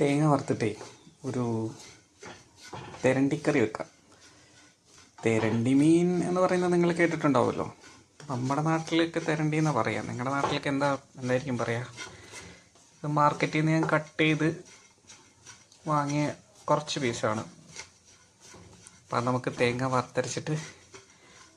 തേങ്ങ വറുത്തിട്ടേ ഒരു തെരണ്ടിക്കറി വെക്കാം. തെരണ്ടി മീൻ എന്ന് പറയുന്നത് നിങ്ങൾ കേട്ടിട്ടുണ്ടാവുമല്ലോ. നമ്മുടെ നാട്ടിലേക്ക് തെരണ്ടി എന്നാണ് പറയുക. നിങ്ങളുടെ നാട്ടിലേക്ക് എന്തായിരിക്കും പറയുക? ഇത് മാർക്കറ്റിൽ നിന്ന് ഞാൻ കട്ട് ചെയ്ത് വാങ്ങിയ കുറച്ച് പീസാണ്. അപ്പം നമുക്ക് തേങ്ങ വറുത്തരച്ചിട്ട്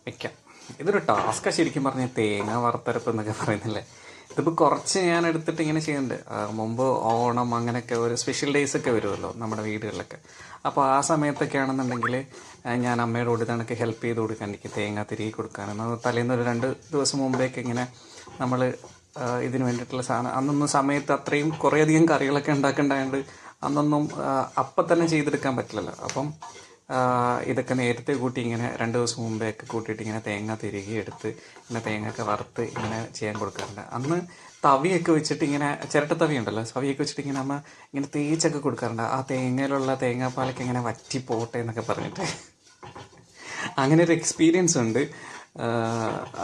വെക്കാം. ഇതൊരു ടാസ്ക് ശരിക്കും പറഞ്ഞാൽ തേങ്ങ വറുത്തരപ്പ് എന്നൊക്കെ പറയുന്നില്ലേ. ഇതിപ്പോൾ കുറച്ച് ഞാൻ എടുത്തിട്ട് ഇങ്ങനെ ചെയ്യുന്നുണ്ട്. മുമ്പ് ഓണം അങ്ങനെയൊക്കെ ഒരു സ്പെഷ്യൽ ഡേയ്സ് ഒക്കെ വരുമല്ലോ നമ്മുടെ വീടുകളിലൊക്കെ. അപ്പോൾ ആ സമയത്തൊക്കെ ആണെന്നുണ്ടെങ്കിൽ ഞാൻ അമ്മയുടെ കൂടെ ഇതണക്ക് ഹെൽപ്പ് ചെയ്ത് കൊടുക്കാൻ, എനിക്ക് തേങ്ങ തിരികെ കൊടുക്കാനും തലേന്ന് ഒരു 2 ദിവസം മുമ്പേക്ക് ഇങ്ങനെ നമ്മൾ ഇതിന് വേണ്ടിയിട്ടുള്ള സാധനം അന്നൊന്നും സമയത്ത് അത്രയും കുറേയധികം കറികളൊക്കെ ഉണ്ടാക്കേണ്ടതുകൊണ്ട് അന്നൊന്നും അപ്പം തന്നെ ചെയ്തെടുക്കാൻ പറ്റില്ലല്ലോ. അപ്പം ഇതൊക്കെ നേരത്തെ കൂട്ടി ഇങ്ങനെ 2 ദിവസം മുമ്പേയൊക്കെ കൂട്ടിയിട്ട് ഇങ്ങനെ തേങ്ങ തിരികെ എടുത്ത് ഇങ്ങനെ തേങ്ങയൊക്കെ വറുത്ത് ഇങ്ങനെ ചെയ്യാൻ കൊടുക്കാറുണ്ട്. അന്ന് തവിയൊക്കെ വെച്ചിട്ട് ഇങ്ങനെ ചിരട്ടത്തവി ഉണ്ടല്ലോ, തവിയൊക്കെ വെച്ചിട്ട് ഇങ്ങനെ അമ്മ ഇങ്ങനെ തേച്ചൊക്കെ കൊടുക്കാറുണ്ട്. ആ തേങ്ങയിലുള്ള തേങ്ങാപ്പാലൊക്കെ ഇങ്ങനെ വറ്റി പോട്ടെ എന്നൊക്കെ പറഞ്ഞിട്ട് അങ്ങനെ ഒരു എക്സ്പീരിയൻസ് ഉണ്ട്.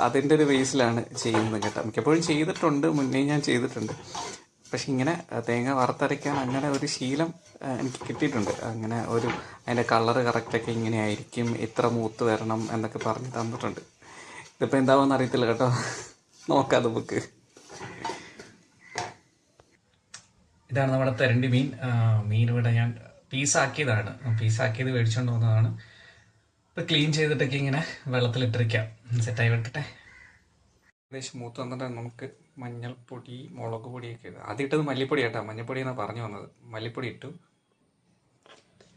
അതിൻ്റെ ഒരു ബേസിലാണ് ചെയ്യുന്നത് കേട്ടോ. മിക്കപ്പോഴും ചെയ്തിട്ടുണ്ട്, മുന്നേ ഞാൻ ചെയ്തിട്ടുണ്ട്. പക്ഷെ ഇങ്ങനെ തേങ്ങ വറുത്തരയ്ക്കാൻ അങ്ങനെ ഒരു ശീലം എനിക്ക് കിട്ടിയിട്ടുണ്ട്. അങ്ങനെ അതിൻ്റെ കളറ് കറക്റ്റൊക്കെ ഇങ്ങനെ ആയിരിക്കും, ഇത്ര മൂത്ത് വരണം എന്നൊക്കെ പറഞ്ഞ് തന്നിട്ടുണ്ട്. ഇതിപ്പോൾ എന്താവുമെന്ന് അറിയത്തില്ല കേട്ടോ, നോക്കാം നമുക്ക്. ഇതാണ് നമ്മുടെ തെരണ്ടി മീൻ. ഇവിടെ ഞാൻ പീസാക്കിയത് മേടിച്ചുകൊണ്ട് വന്നതാണ്. ഇപ്പം ക്ലീൻ ചെയ്തിട്ടൊക്കെ ഇങ്ങനെ വെള്ളത്തിലിട്ടിരിക്കാം, സെറ്റായി വെക്കട്ടെ. ഏകദേശം മൂത്ത് വന്നിട്ട് നമുക്ക് മഞ്ഞൾപ്പൊടി, മുളക് പൊടിയൊക്കെ ഇടുക. ആദ്യം ഇട്ടത് മല്ലിപ്പൊടി കേട്ടോ, മഞ്ഞൾപ്പൊടി എന്നാണ് പറഞ്ഞു വന്നത്. മല്ലിപ്പൊടി ഇട്ടു.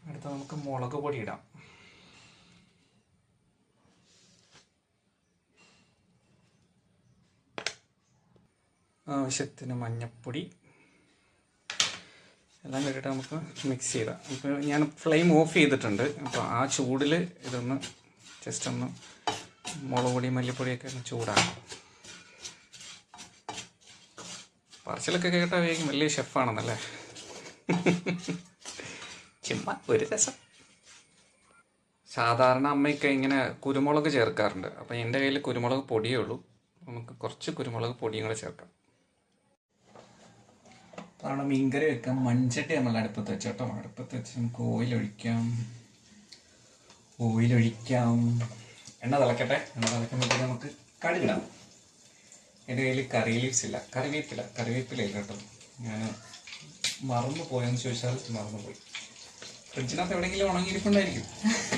അടുത്ത നമുക്ക് മുളക് പൊടി ഇടാം. ആവശ്യത്തിന് മഞ്ഞൾപ്പൊടി എല്ലാം കേട്ടിട്ട് നമുക്ക് മിക്സ് ചെയ്താൽ. ഇപ്പോൾ ഞാൻ ഫ്ലെയിം ഓഫ് ചെയ്തിട്ടുണ്ട്. അപ്പോൾ ആ ചൂടിൽ ഇതൊന്ന് ജസ്റ്റ് ഒന്ന് മുളക് പൊടി മല്ലിപ്പൊടിയൊക്കെ ഒന്ന് ചൂടാക്കാം. പറച്ചിലൊക്കെ കേട്ടാൽ വേഗം വലിയ ഷെഫാണെന്നല്ലേ. ചുമ്മാ ഒരു രസം. സാധാരണ അമ്മയൊക്കെ ഇങ്ങനെ കുരുമുളക് ചേർക്കാറുണ്ട്. അപ്പം എൻ്റെ കയ്യിൽ കുരുമുളക് പൊടിയേ ഉള്ളൂ. നമുക്ക് കുറച്ച് കുരുമുളക് പൊടിയും കൂടെ ചേർക്കാം. അതാണ് മീൻകറി വെക്കാം. മൺചട്ടി നമ്മൾ അടുപ്പത്ത് വെച്ചോട്ടോ. അടുപ്പത്ത് വെച്ച് നമുക്ക് ഓയിലൊഴിക്കാം. എണ്ണ തിളക്കട്ടെ. എണ്ണ തിളക്കുമ്പോഴത്തേക്ക് നമുക്ക് കടുകിടാം. എൻ്റെ കയ്യിൽ കറിവേപ്പില ഇല്ല കേട്ടോ. ഞാൻ മറന്നു പോയെന്ന് ചോദിച്ചാൽ മറന്നുപോയി. ഫ്രിഡ്ജിനകത്ത് എവിടെയെങ്കിലും ഉണങ്ങിയിരിക്കുന്നുണ്ടായിരിക്കും.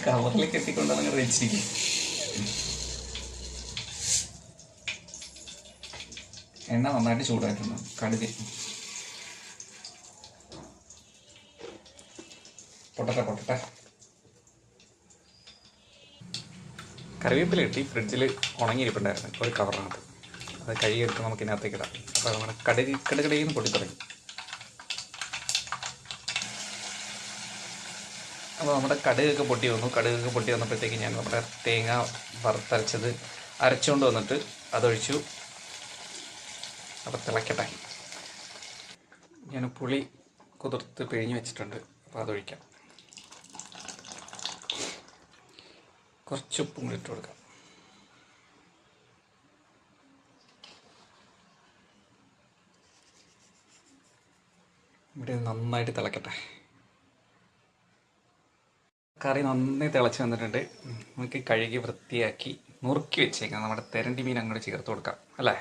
കവറിലേക്ക് എത്തിക്കൊണ്ടാണ് അങ്ങനെ വെച്ചിരിക്കും. എണ്ണ നന്നായിട്ട് ചൂടായിട്ടുണ്ട്. കടുക് പൊട്ടട്ടെ. കറിവേപ്പില കിട്ടി. ഫ്രിഡ്ജിൽ ഉണങ്ങിയിരിപ്പുണ്ടായിരുന്നു ഒരു കവറിനകത്ത്. അത് കഴുകിയെടുത്ത് നമുക്ക് ഇതിനകത്തേക്ക് ഇടാം. അപ്പോൾ നമ്മുടെ കടുകടയിൽ പൊടി തുടങ്ങി. അപ്പോൾ നമ്മുടെ കടുകൊക്കെ പൊട്ടി വന്നപ്പോഴത്തേക്ക് ഞാൻ നമ്മുടെ തേങ്ങ വറുത്തരച്ചത് അരച്ചുകൊണ്ട് വന്നിട്ട് അതൊഴിച്ചു. അപ്പോൾ തിളക്കട്ടെ. ഞാൻ പുളി കുതിർത്ത് പിഴിഞ്ഞ് വെച്ചിട്ടുണ്ട്. അപ്പോൾ അതൊഴിക്കാം. കുറച്ച് ഉപ്പും കൂടി ഇട്ട് കൊടുക്കാം. ഇവിടെ നന്നായിട്ട് തിളക്കട്ടെ. കറി നന്നായി തിളച്ച് വന്നിട്ടുണ്ട്. നമുക്ക് കഴുകി വൃത്തിയാക്കി നുറുക്കി വെച്ചേക്കാം. നമ്മുടെ തെരണ്ടി മീൻ അങ്ങോട്ട് ചേർത്ത് കൊടുക്കാം അല്ലേ.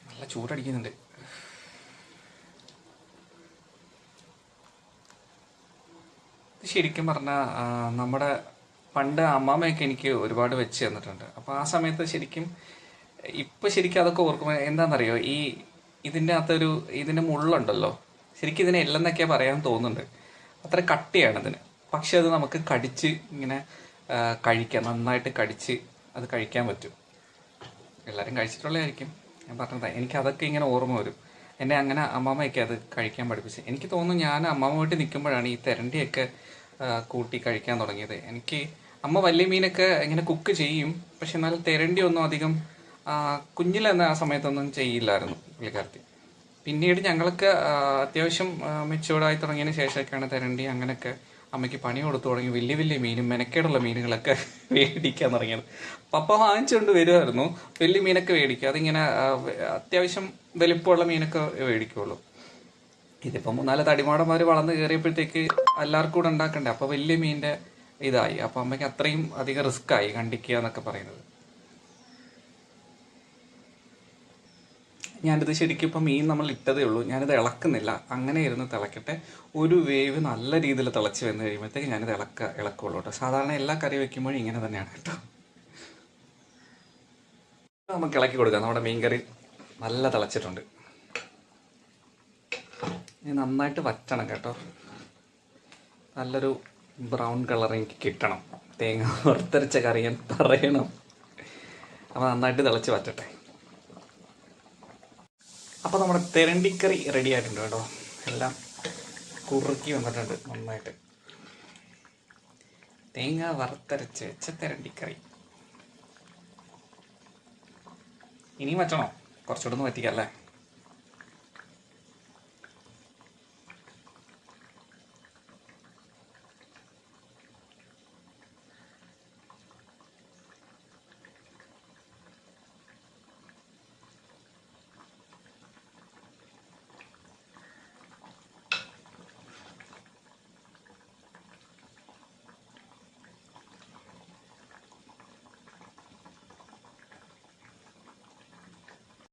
നല്ല ചൂടടിക്കുന്നുണ്ട്. ഇത് ശരിക്കും പറഞ്ഞാൽ നമ്മുടെ പണ്ട് അമ്മാമ്മയൊക്കെ എനിക്ക് ഒരുപാട് വെച്ച് തന്നിട്ടുണ്ട്. അപ്പോൾ ആ സമയത്ത് ശരിക്കും അതൊക്കെ ഓർക്കുമ്പോൾ എന്താണെന്നറിയോ, ഇതിൻ്റെ മുള്ളുണ്ടല്ലോ, ശരിക്കും ഇതിനെ എല്ലെന്നൊക്കെ പറയാൻ തോന്നുന്നുണ്ട്. അത്ര കട്ടിയാണ് ഇതിന്. പക്ഷെ അത് നമുക്ക് കടിച്ച് ഇങ്ങനെ കഴിക്കാം. നന്നായിട്ട് കടിച്ച് അത് കഴിക്കാൻ പറ്റും. എല്ലാവരും കഴിച്ചിട്ടുള്ളതായിരിക്കും, ഞാൻ പറഞ്ഞത്. എനിക്കതൊക്കെ ഇങ്ങനെ ഓർമ്മ വരും. എന്നെ അങ്ങനെ അമ്മാമ്മയൊക്കെ അത് കഴിക്കാൻ പഠിപ്പിച്ച്. എനിക്ക് തോന്നുന്നു ഞാൻ അമ്മാമ്മ വീട്ടിൽ നിൽക്കുമ്പോഴാണ് ഈ തെരണ്ടിയൊക്കെ കൂട്ടി കഴിക്കാൻ തുടങ്ങിയത്. എനിക്ക് അമ്മ വലിയ മീനൊക്കെ ഇങ്ങനെ കുക്ക് ചെയ്യും, പക്ഷെ എന്നാലും തെരണ്ടി ഒന്നും അധികം കുഞ്ഞിലെന്ന ആ സമയത്തൊന്നും ചെയ്യില്ലായിരുന്നു പുള്ളിക്കാരത്തി. പിന്നീട് ഞങ്ങൾക്ക് അത്യാവശ്യം മെച്ചുവേർഡായി തുടങ്ങിയതിന് ശേഷമൊക്കെയാണ് തെരണ്ടി അങ്ങനെയൊക്കെ അമ്മയ്ക്ക് പണി കൊടുത്തു തുടങ്ങി. വലിയ വലിയ മീനും മെനക്കേടുള്ള മീനുകളൊക്കെ മേടിക്കാൻ തുടങ്ങിയത്. പപ്പ വാങ്ങിച്ചുകൊണ്ട് വരുമായിരുന്നു. വലിയ മീനൊക്കെ മേടിക്കും. അതിങ്ങനെ അത്യാവശ്യം വലിപ്പമുള്ള മീനൊക്കെ മേടിക്കുള്ളൂ. ഇതിപ്പോൾ 3-4 തടിമാടന്മാർ വളർന്ന് കയറിയപ്പോഴത്തേക്ക് എല്ലാവർക്കും കൂടെ ഉണ്ടാക്കണ്ടേ. അപ്പോൾ വലിയ മീനിൻ്റെ ഇതായി. അപ്പോൾ അമ്മയ്ക്ക് അത്രയും അധികം റിസ്ക്കായി കണ്ടിക്കുക എന്നൊക്കെ പറയുന്നത്. ഞാനിത് ശരിക്കും ഇപ്പം മീൻ നമ്മൾ ഇട്ടതേ ഉള്ളൂ. ഞാനിത് ഇളക്കുന്നില്ല. അങ്ങനെ ഇരുന്ന് തിളക്കട്ടെ. ഒരു വേവ് നല്ല രീതിയിൽ തിളച്ച് വന്നു കഴിയുമ്പോഴത്തേക്ക് ഞാനിത് ഇളക്കുള്ളൂ കേട്ടോ. സാധാരണ എല്ലാ കറി വയ്ക്കുമ്പോഴും ഇങ്ങനെ തന്നെയാണ് കേട്ടോ. നമുക്ക് ഇളക്കി കൊടുക്കാം. നമ്മുടെ മീൻ കറി നല്ല തിളച്ചിട്ടുണ്ട്. ഇനി നന്നായിട്ട് വറ്റണം കേട്ടോ. നല്ലൊരു ബ്രൗൺ കളർ എനിക്ക് കിട്ടണം. തേങ്ങ വറുത്തരച്ച കറി ഞാൻ പറയണം. അപ്പോൾ നന്നായിട്ട് തിളച്ച് വറ്റട്ടെ. അപ്പോൾ നമ്മുടെ തെരണ്ടിക്കറി റെഡി ആയിട്ടുണ്ട് കേട്ടോ. എല്ലാം കുറുക്കി വന്നിട്ടുണ്ട് നന്നായിട്ട്. തേങ്ങ വറുത്തരച്ച് വെച്ച തെരണ്ടിക്കറി. ഇനിയും വറ്റണോ? കുറച്ചുകൂടെ ഒന്ന് വറ്റിക്കാം അല്ലേ?